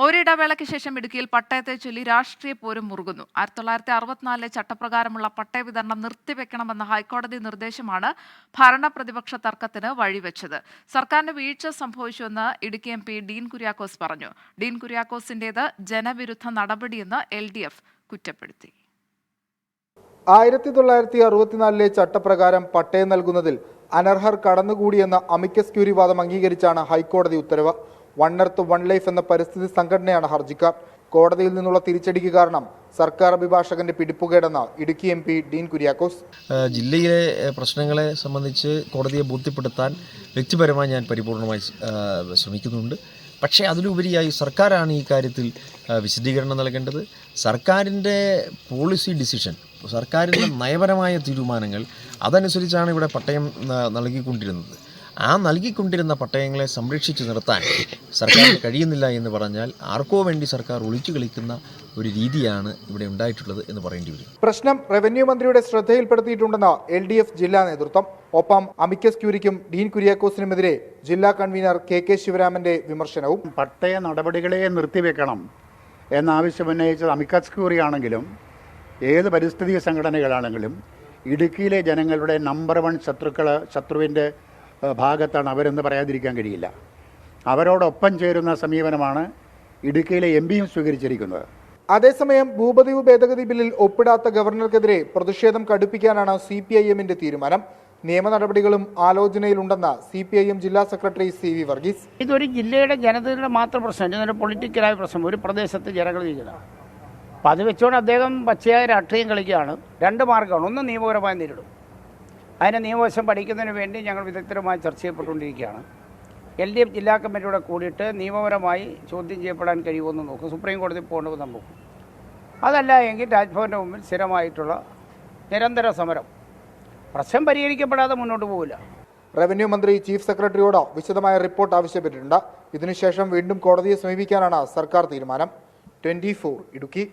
ഒരിടവേളയ്ക്ക് ശേഷം ഇടുക്കിയിൽ പട്ടയത്തെ ചൊല്ലി രാഷ്ട്രീയ പോരും മുറുകുന്നു. 1964 ചട്ടപ്രകാരമുള്ള പട്ടയ വിതരണം നിർത്തിവെക്കണമെന്ന ഹൈക്കോടതി നിർദ്ദേശമാണ് ഭരണപ്രതിപക്ഷ തർക്കത്തിന് വഴിവെച്ചത്. സർക്കാരിന് വീഴ്ച സംഭവിച്ചുവെന്ന് ഇടുക്കി MP ഡീൻ കുര്യാക്കോസ് പറഞ്ഞു. ഡീൻ കുര്യാക്കോസിന്റേത് ജനവിരുദ്ധ നടപടിയെന്ന് LDF കുറ്റപ്പെടുത്തി. 1964 ചട്ടപ്രകാരം പട്ടയം നൽകുന്നതിൽ അനർഹർ കടന്നുകൂടിയെന്ന അമിക്കസ് ക്യൂറി വാദം അംഗീകരിച്ചാണ് ഹൈക്കോടതി ഉത്തരവ്. വൺ എർത്ത് വൺ ലൈഫ് എന്ന പരിസ്ഥിതി സംഘടനയാണ് ഹർജിക്കാർ. കോടതിയിൽ നിന്നുള്ള തിരിച്ചടിക്ക് കാരണം സർക്കാർ അഭിഭാഷകന്റെ പിടിപ്പുകേടെന്ന് ഇടുക്കി MP ഡീൻ കുര്യാക്കോസ്. ജില്ലയിലെ പ്രശ്നങ്ങളെ സംബന്ധിച്ച് കോടതിയെ ബോധ്യപ്പെടുത്താൻ വ്യക്തിപരമായി ഞാൻ പരിപൂർണമായി ശ്രമിക്കുന്നുണ്ട്. പക്ഷേ അതിലുപരിയായി സർക്കാരാണ് ഈ കാര്യത്തിൽ വിശദീകരണം നൽകേണ്ടത്. സർക്കാരിൻ്റെ പോളിസി ഡിസിഷൻ, സർക്കാരിൻ്റെ നയപരമായ തീരുമാനങ്ങൾ അതനുസരിച്ചാണ് ഇവിടെ പട്ടയം നൽകിക്കൊണ്ടിരുന്നത്. ആ നൽകിക്കൊണ്ടിരുന്ന പട്ടയങ്ങളെ സംരക്ഷിച്ചു നിർത്താൻ സർക്കാരിന് കഴിയുന്നില്ല എന്ന് പറഞ്ഞാൽ ആർക്കോ വേണ്ടി സർക്കാർ ഒളിച്ചു കളിക്കുന്ന ഒരു രീതിയാണ് ഇവിടെ ഉണ്ടായിട്ടുള്ളത് എന്ന് പറയേണ്ടി വരും. പ്രശ്നം റവന്യൂ മന്ത്രിയുടെ ശ്രദ്ധയിൽപ്പെടുത്തിയിട്ടുണ്ടെന്ന് LDF ജില്ലാ നേതൃത്വം. ഒപ്പം അമിക്കസ് ക്യൂരിക്കും ഡീൻ കുര്യാക്കോസിനുമെതിരെ ജില്ലാ കൺവീനർ KK ശിവരാമന്റെ വിമർശനവും. പട്ടയ നടപടികളെ നിർത്തിവെക്കണം എന്നാവശ്യമുന്നയിച്ചത് അമിക്കസ് ക്യൂറി ആണെങ്കിലും ഏത് പരിസ്ഥിതി സംഘടനകളാണെങ്കിലും ഇടുക്കിയിലെ ജനങ്ങളുടെ നമ്പർ 1 ശത്രുവിൻ്റെ ഭാഗത്താണ് അവരെന്ന് പറയാതിരിക്കാൻ കഴിയില്ല. അവരോടൊപ്പം ചേരുന്ന സമീപനമാണ് ഇടുക്കിയിലെ MPയും സ്വീകരിച്ചിരിക്കുന്നത്. അതേസമയം ഭൂപതിവ് ഭേദഗതി ബില്ലിൽ ഒപ്പിടാത്ത ഗവർണർക്കെതിരെ പ്രതിഷേധം കടുപ്പിക്കാനാണ് CPIMന്റെ തീരുമാനം. നിയമ നടപടികളും ആലോചനയിലുണ്ടെന്ന് CPIM ജില്ലാ സെക്രട്ടറി CV വർഗീസ്. ഇതൊരു ജില്ലയുടെ ജനതയുടെ മാത്രം പ്രശ്നം, ഇതൊരു പൊളിറ്റിക്കലായ പ്രശ്നം, ഒരു പ്രദേശത്ത് ജനങ്ങൾ ചെയ്യുന്നത്. അപ്പം അത് വെച്ചുകൊണ്ട് അദ്ദേഹം പച്ചയായ രാഷ്ട്രീയം കളിക്കുകയാണ്. 2 മാർഗ്ഗമാണ്. ഒന്ന് നിയമപരമായി നേരിടും. അതിനെ നിയമവശം പഠിക്കുന്നതിന് വേണ്ടി ഞങ്ങൾ വിദഗ്ധരുമായി ചർച്ച ചെയ്യപ്പെട്ടുകൊണ്ടിരിക്കുകയാണ്. LDF ജില്ലാ കമ്മിറ്റിയോടെ കൂടിയിട്ട് നിയമപരമായി ചോദ്യം ചെയ്യപ്പെടാൻ കഴിയുമെന്ന് നോക്കും. സുപ്രീം കോടതി പോകേണ്ടത് നമുക്ക്. അതല്ല എങ്കിൽ രാജ്ഭവൻ്റെ മുമ്പിൽ സ്ഥിരമായിട്ടുള്ള നിരന്തര സമരം. പ്രശ്നം പരിഹരിക്കപ്പെടാതെ മുന്നോട്ട് പോകില്ല. റവന്യൂ മന്ത്രി ചീഫ് സെക്രട്ടറിയോട് വിശദമായ റിപ്പോർട്ട് ആവശ്യപ്പെട്ടിട്ടുണ്ട്. ഇതിനുശേഷം വീണ്ടും കോടതിയെ സമീപിക്കാനാണ് സർക്കാർ തീരുമാനം. 24 ഇടുക്കി.